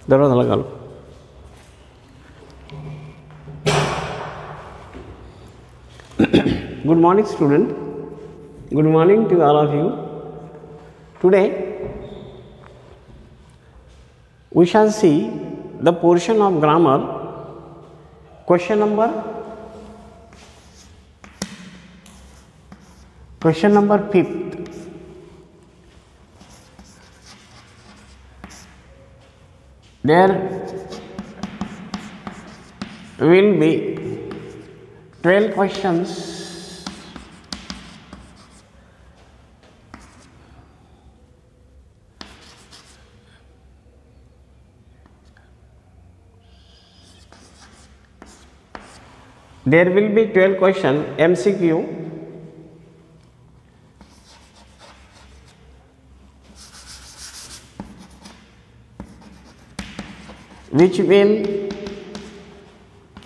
दरवाजा लगा लो. Good morning, student. Good morning to all of you. Today we shall see the portion of grammar, question number 5th. There will be 12 questions. There will be 12 question MCQ. Which will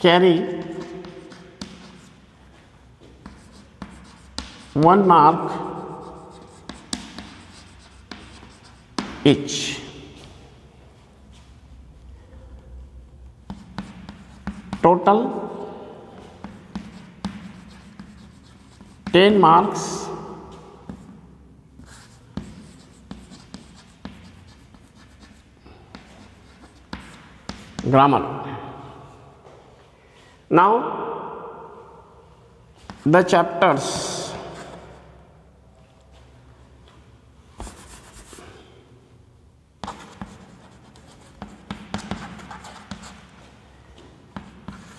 carry 1 mark each. Total 10 marks. Grammar. Now the chapters.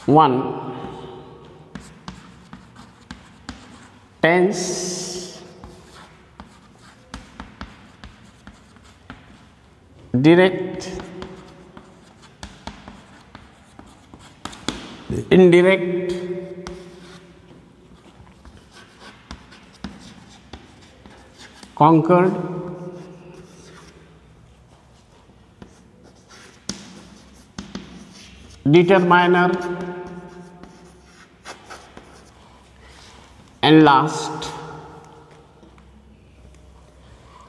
One, tense, direct, indirect, conquered, determiner, and last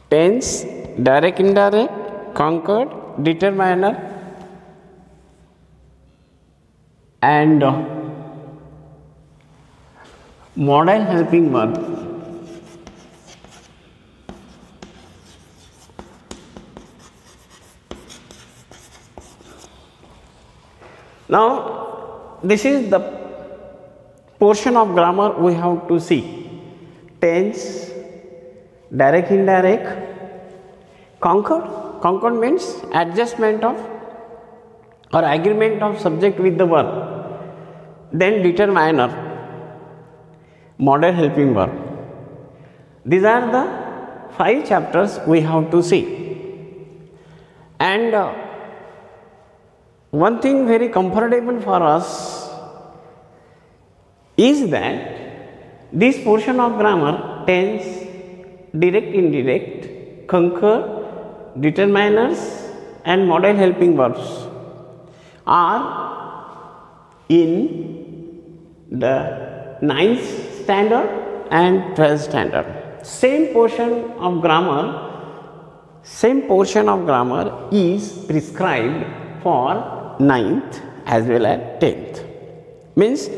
tense, direct, indirect, conquered, determiner, and modal helping verb. Now this is the portion of grammar we have to see. Tense, direct, indirect, conquered. Conquered means adjustment of or agreement of subject with the verb. Then determiner, modal helping verb. These are the 5 chapters we have to see. And one thing very comfortable for us is that this portion of grammar, tense, direct, indirect, conquer, determiners, and modal helping verbs are in the 9th standard and 12th standard. Same portion of grammar is prescribed for 9th as well as 10th. Means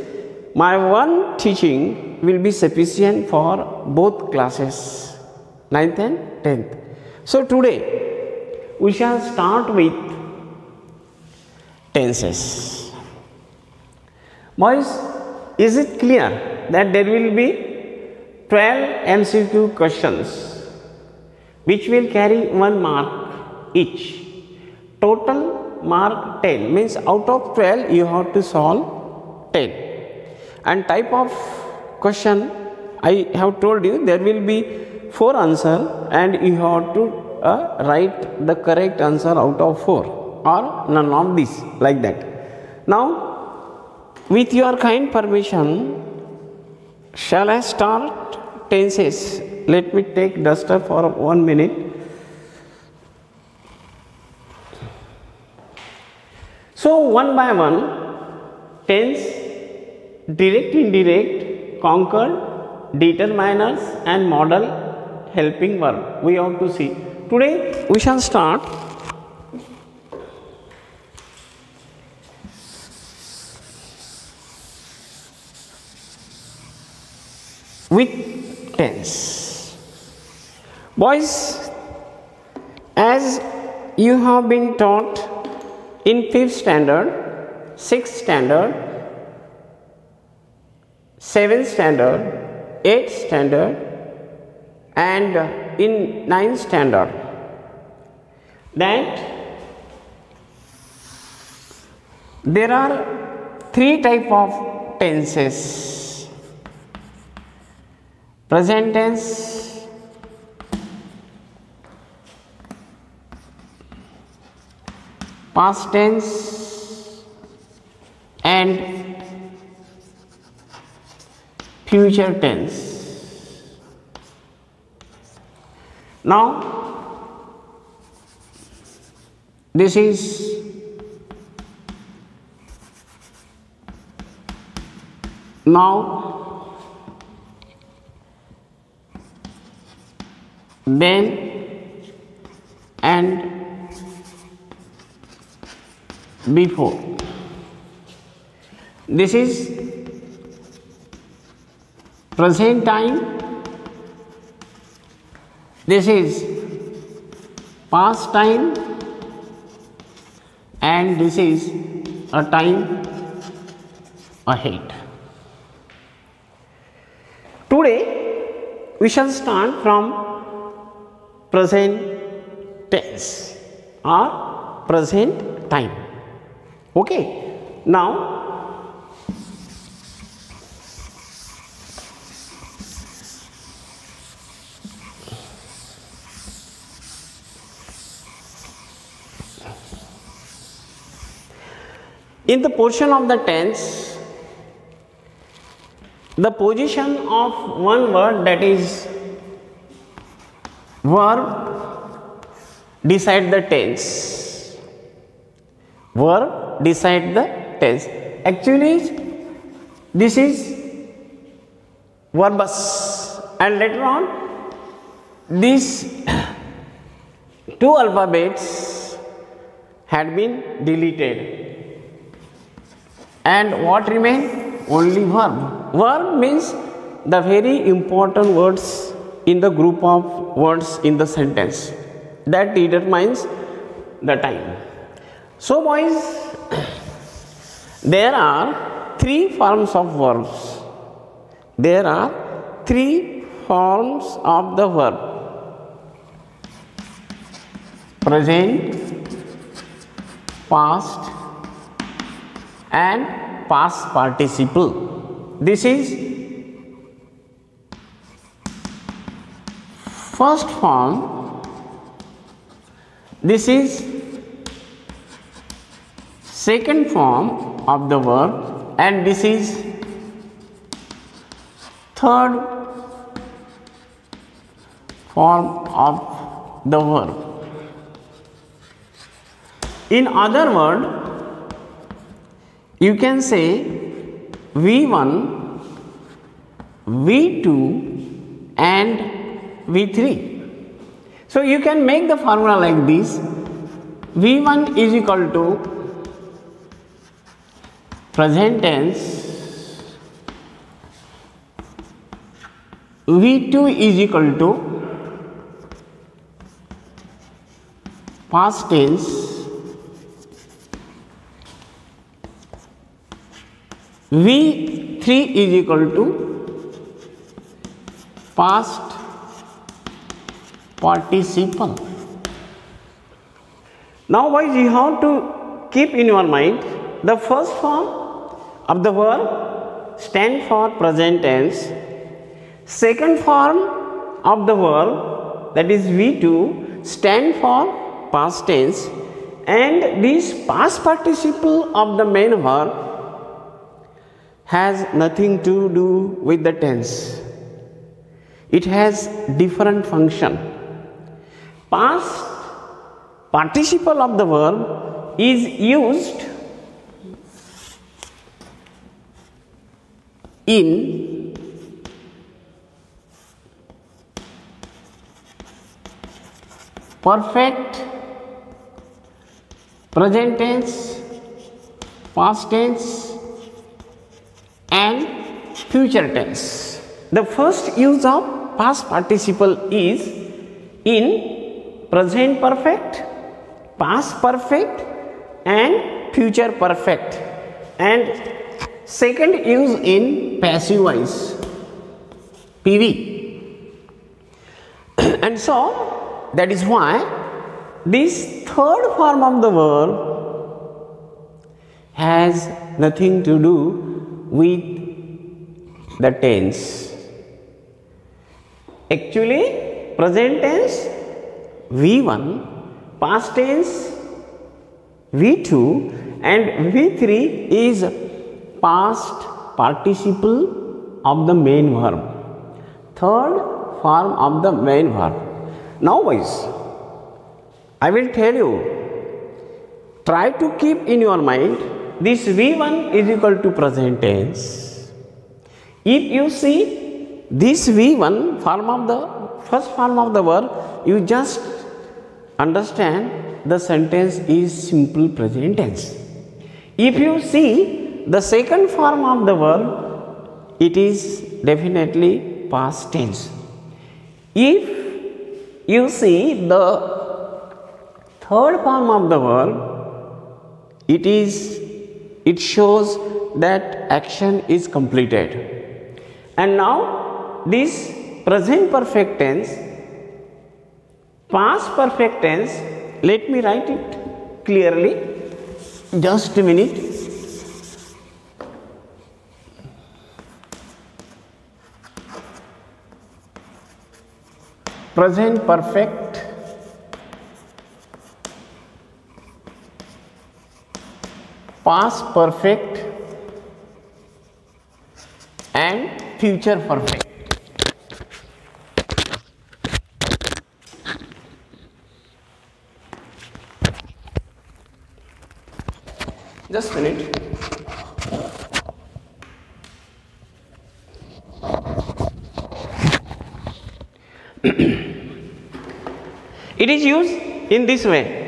my one teaching will be sufficient for both classes, 9th and 10th. So today we shall start with tenses. Boys, is it clear that there will be 12 MCQ questions which will carry 1 mark each? Total mark 10, means out of 12 you have to solve 10. And type of question I have told you, there will be 4 answers and you have to write the correct answer out of 4 or none of these, like that. Now with your kind permission, shall I start tenses? Let me take duster for 1 minute. So one by one, tense, direct, indirect, conquered, determiners, and modal helping verb we have to see. Today we shall start with tense. Boys, as you have been taught in 5th standard, 6th standard, 7th standard, 8th standard and in 9th standard, that there are 3 types of tenses: present tense, past tense and future tense. Now this is now, then and before. This is present time, this is past time and this is a time ahead. Today we shall start from present tense or present time. Okay, now in the portion of the tense, the position of one word, that is verb, decide the tense. Verb decide the tense. Actually this is verbose, and later on these 2 alphabets had been deleted, and what remain? Only verb. Verb means the very important words in the group of words in the sentence that determines the time. So boys, there are 3 forms of verbs. There are 3 forms of the verb: present, past and past participle. This is first form, this is second form of the verb, and this is third form of the verb. In other words, you can say V1, V2 and V3. So you can make the formula like this: V1 is equal to present tense, V2 is equal to past tense, V3 is equal to past participle. Now boys, you have to keep in your mind the first form of the verb stand for present tense, second form of the verb, that is V2, stand for past tense, and this past participle of the main verb has nothing to do with the tense. It has different function. Past participle of the verb is used in perfect, present tense, past tense and future tense. The first use of past participle is in present perfect, past perfect and future perfect, and second use in passive voice, PV. And so that is why this third form of the verb has nothing to do with the tense. Actually, present tense V1, past tense V2 and V3 is past participle of the main verb, third form of the main verb. Now boys, I will tell you, try to keep in your mind this V1 is equal to present tense. If you see this V1 form of the first form of the verb, you just understand the sentence is simple present tense. If you see the second form of the verb, it is definitely past tense. If you see the third form of the verb, it shows that action is completed. And now this present perfect tense, past perfect tense, let me write it clearly. Just a minute. Present perfect past perfect and future perfect. Just a minute. It is used in this way.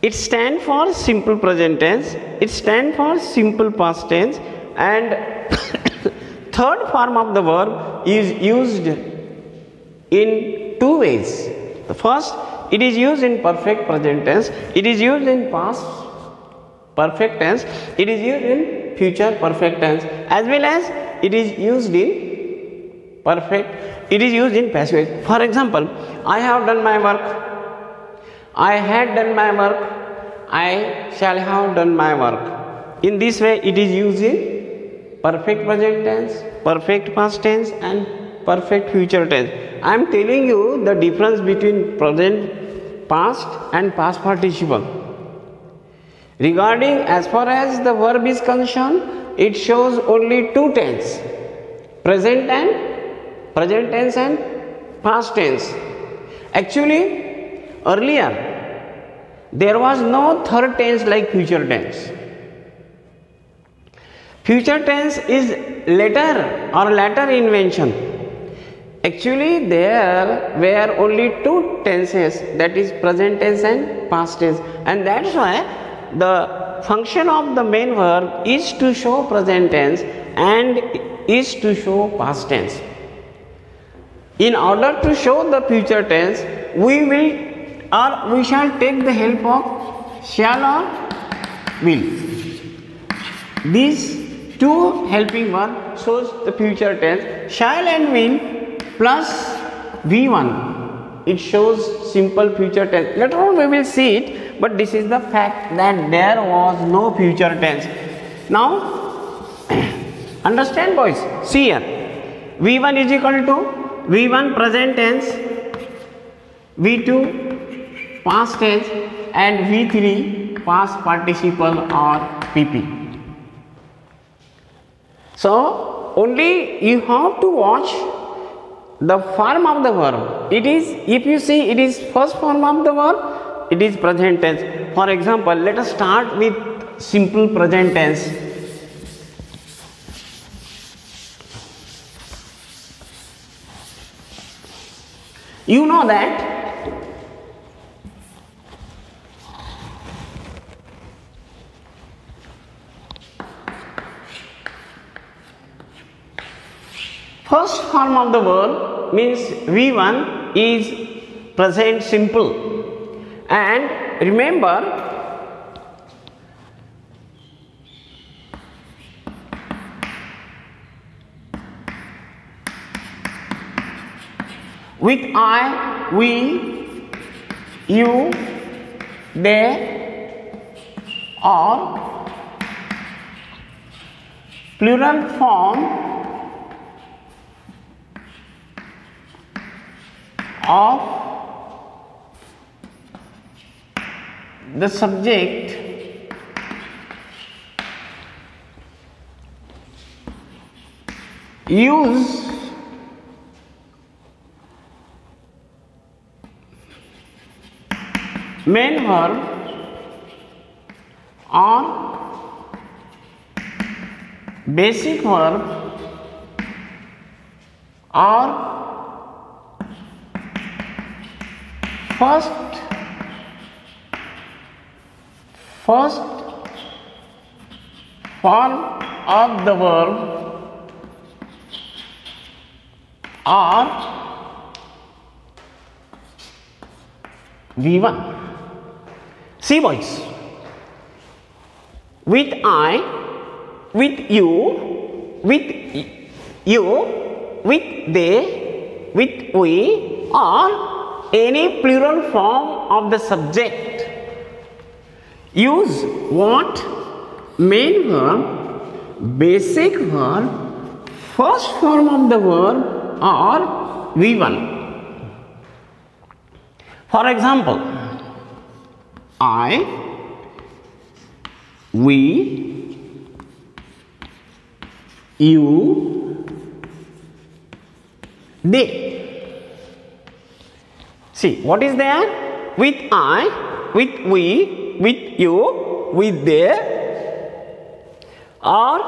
It stands for simple present tense, it stands for simple past tense, and third form of the verb is used in two ways. The first, it is used in perfect present tense, it is used in past perfect tense, it is used in future perfect tense, as well as it is used in it is used in passive voice. For example, I have done my work, I had done my work, I shall have done my work. In this way, it is used in perfect present tense, perfect past tense and perfect future tense. I am telling you the difference between present, past and past participle. Regarding as far as the verb is concerned, it shows only two tense, present tense and past tense. Actually, earlier there was no third tense like future tense. Future tense is later invention. Actually, there were only two tenses, that is present tense and past tense, and that's why the function of the main verb is to show present tense and is to show past tense. In order to show the future tense, we shall take the help of shall or will. These two helping verbs shows the future tense. Shall and will plus V1, it shows simple future tense. Later on we will see it, but this is the fact that there was no future tense. Now understand boys, see here, V1 is equal to V1 present tense, V2 past tense and V3 past participle or PP. So only you have to watch the form of the verb. It is, if you see, it is first form of the verb, it is present tense. For example, let us start with simple present tense. You know that First form of the verb means V1 is present simple. And remember, with I, we, you, they, or plural form of the subject use main verb or basic verb or first form of the verb or V1. See boys, with I, with you, with they, with we, or any plural form of the subject use what? Main verb, basic verb, first form of the verb or V1. For example, I, we, you, they. See, what is there? With I, with we, with you, with they, or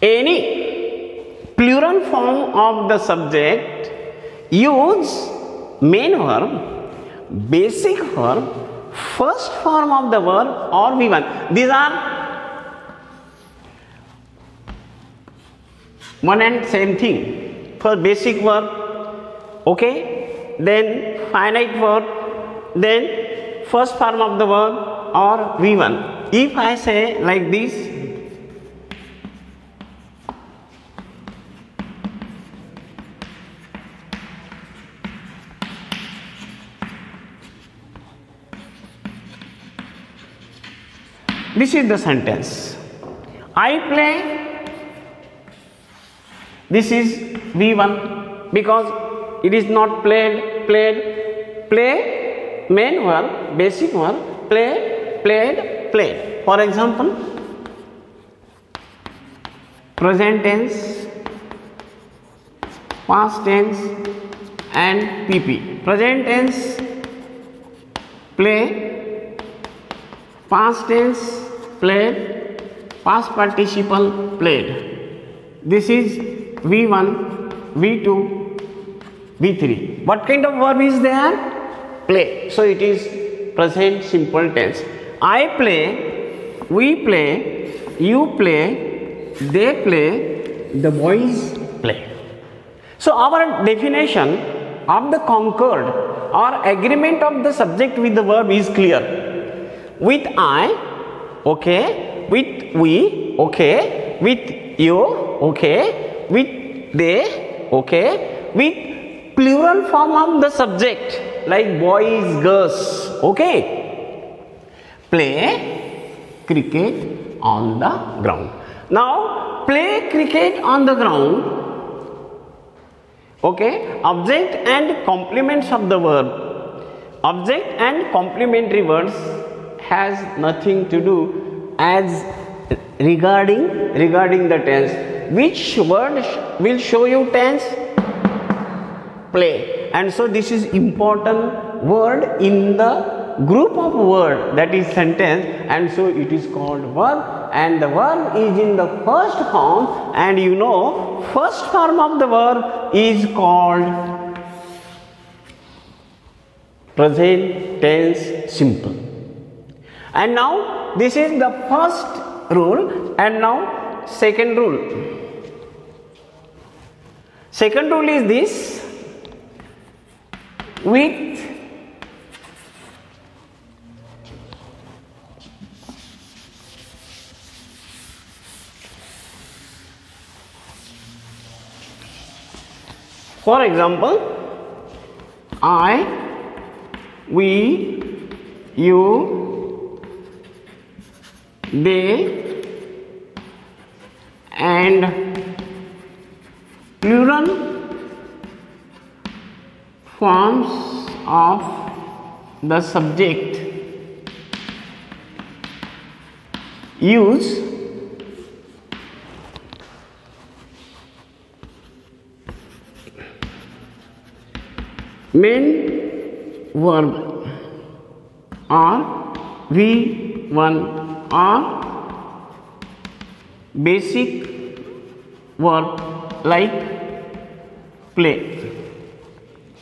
any plural form of the subject use main verb, basic verb, first form of the verb or V1. These are one and same thing. For basic verb, okay, then finite verb, then first form of the verb or V1. If I say like this, this is the sentence. I play. This is V1 because it is not played, played, play, main verb, basic verb, play, played, played. For example, present tense, past tense and PP. Present tense, play, past tense, played, past participle, played. This is V1, V2, V3. What kind of verb is there? Play. So it is present simple tense. I play, we play, you play, they play, the boys play. So our definition of the concord or agreement of the subject with the verb is clear. With I, okay, with we, okay, with you, okay, with they, okay, with plural form of the subject like boys, girls, okay. Play cricket on the ground. Now play cricket on the ground, okay, object and complements of the verb. Object and complementary words has nothing to do as regarding the tense. Which word will show you tense? Play. And so this is important word in the group of word, that is sentence, and so it is called verb, and the verb is in the first form, and you know first form of the verb is called present tense simple. And now this is the first rule, and now second rule. Second rule is this: with for example, I, we, you, they, and plural forms of the subject use main verb or V1 or basic verb like play.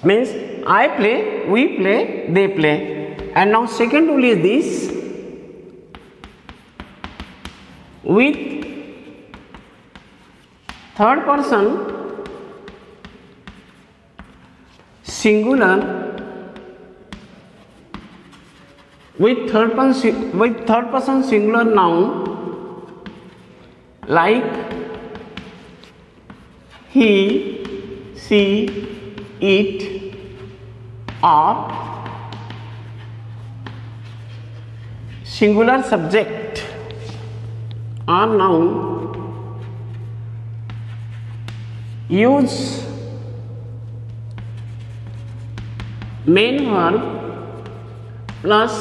Means I play, we play, they play. And now second rule is this: with third person singular, with third person singular noun like he, she, it, or singular subject or noun use main verb plus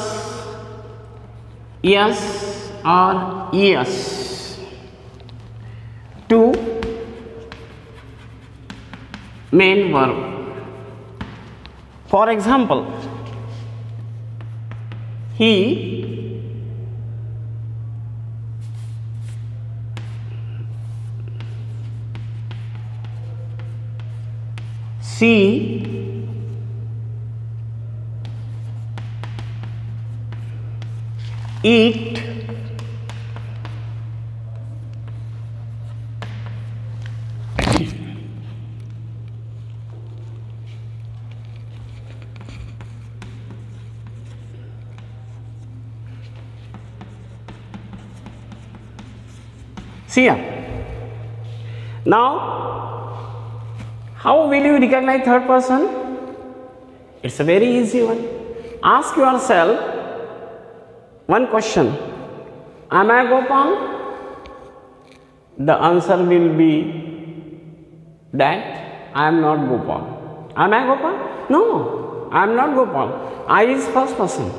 yes or yes to main verb. For example, he, she, it, see here. Now, how will you recognize third person? It's a very easy one. Ask yourself one question: am I Gopal? The answer will be that I am not Gopal. Am I Gopal? No, I am not Gopal. I is first person.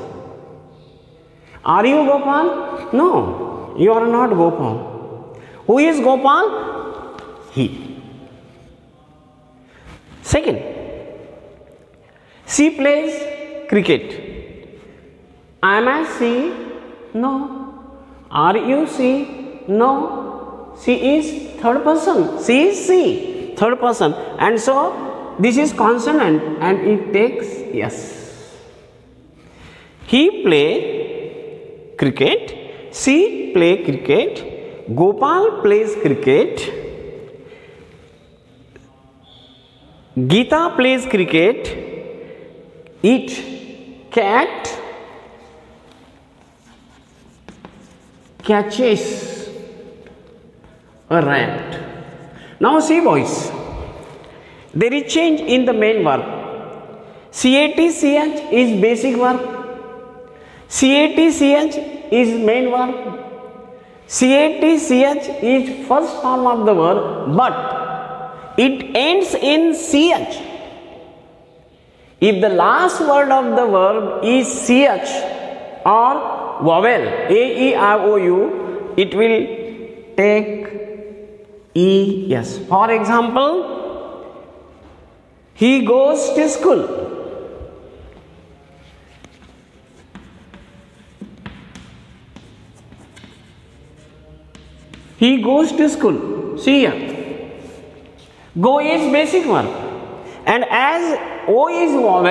Are you Gopal? No, you are not Gopal. Who is Gopal? He. Second, she plays cricket. Am I she? No. Are you she? No. She is third person. She is she, third person. And so this is consonant and it takes yes. He play cricket. She play cricket. Gopal plays cricket. Geeta plays cricket. It, cat, catches a rat. Now see boys, there is change in the main verb. CAT-CH is basic verb. CAT-CH is main verb. CAT-CH is first form of the verb, but it ends in CH. If the last word of the verb is CH or vowel A, E, I, O, U, it will take ES. For example, he goes to school. He goes to school. See here. Go is basic verb. And as O is vowel,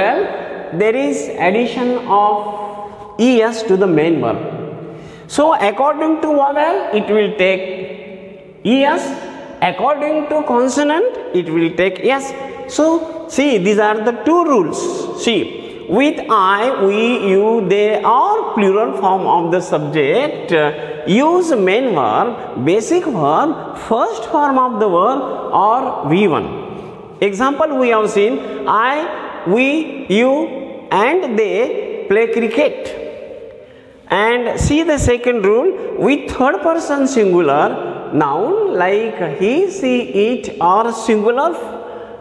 there is addition of es to the main verb. So according to vowel it will take es, according to consonant it will take es. So see, these are the two rules. See, with I, we, you, they are plural form of the subject. Use main verb, basic verb, first form of the verb or V1. Example we have seen, I, we, you and they play cricket. And see the second rule, with third person singular noun like he, she, it or singular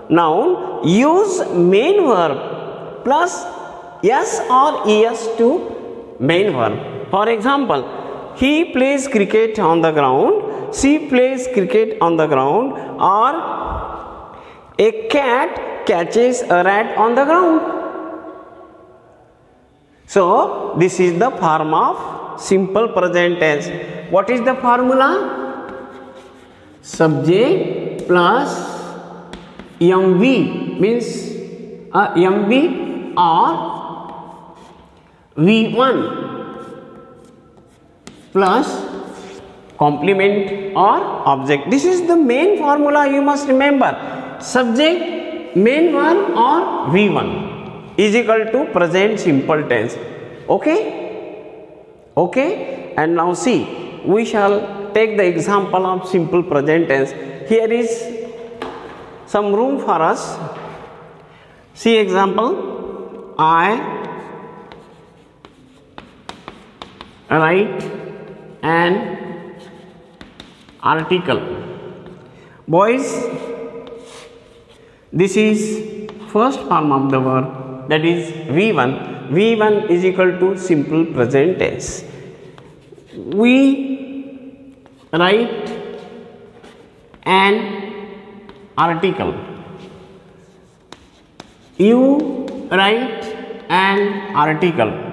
noun, use main verb plus yes or es to main verb. For example, he plays cricket on the ground, she plays cricket on the ground, or a cat catches a rat on the ground. So this is the form of simple present tense. What is the formula? Subject plus MV means MV or V1 plus complement or object. This is the main formula you must remember. Subject, main verb or V1 is equal to present simple tense. Okay, and now see, we shall take the example of simple present tense. Here is some room for us. See example, I write an article. Boys, this is first form of the verb, that is V1. V1 is equal to simple present tense. We write an article. You write an article.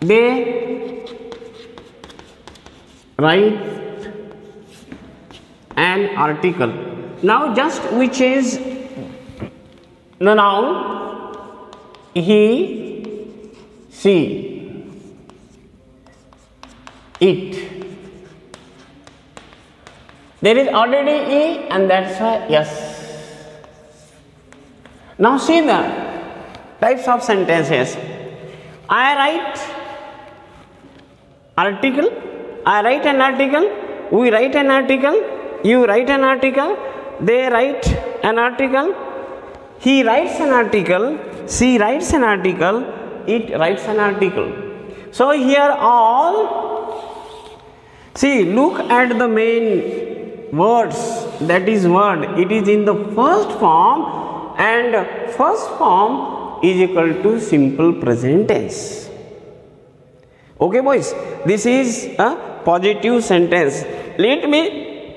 They write an article. Now just we change the noun he, she, it. There is already e and that's why yes. Now see the types of sentences. I write article, I write an article, we write an article, you write an article, they write an article, he writes an article, she writes an article, it writes an article. So here all, see, look at the main words, that is word, it is in the first form and first form is equal to simple present tense. Okay boys, this is a positive sentence. Let me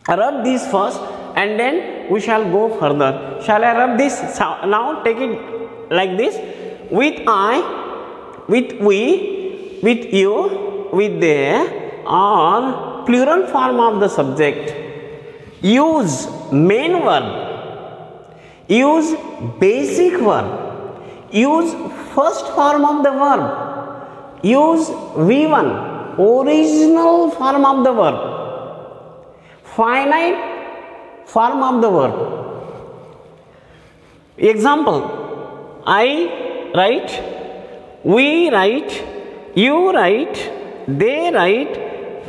rub this first and then we shall go further. Shall I rub this? Now take it like this. With I, with we, with you, with they are plural form of the subject. Use main verb. Use basic verb. Use first form of the verb. Use V1, original form of the verb, finite form of the verb. Example, I write, we write, you write, they write,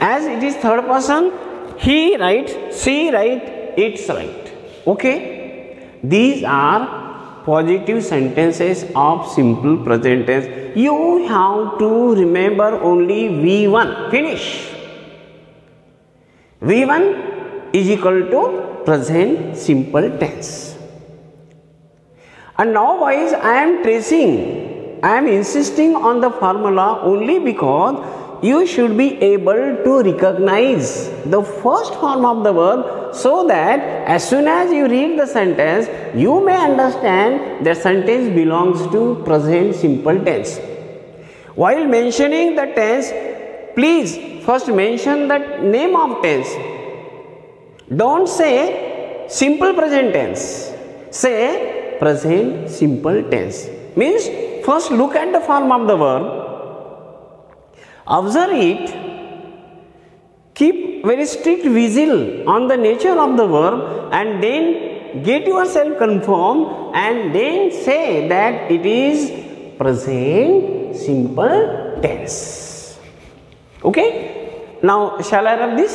as it is third person, he writes, she writes, it's right. Okay, these are positive sentences of simple present tense. You have to remember only V1. Finish. V1 is equal to present simple tense. And now boys, I am insisting on the formula only because you should be able to recognize the first form of the verb so that as soon as you read the sentence, you may understand that sentence belongs to present simple tense. While mentioning the tense, please first mention that name of tense. Don't say simple present tense. Say present simple tense. Means first look at the form of the verb, observe it, keep very strict vigil on the nature of the verb, and then get yourself confirmed, and then say that it is present simple tense. Okay, now shall I rub this?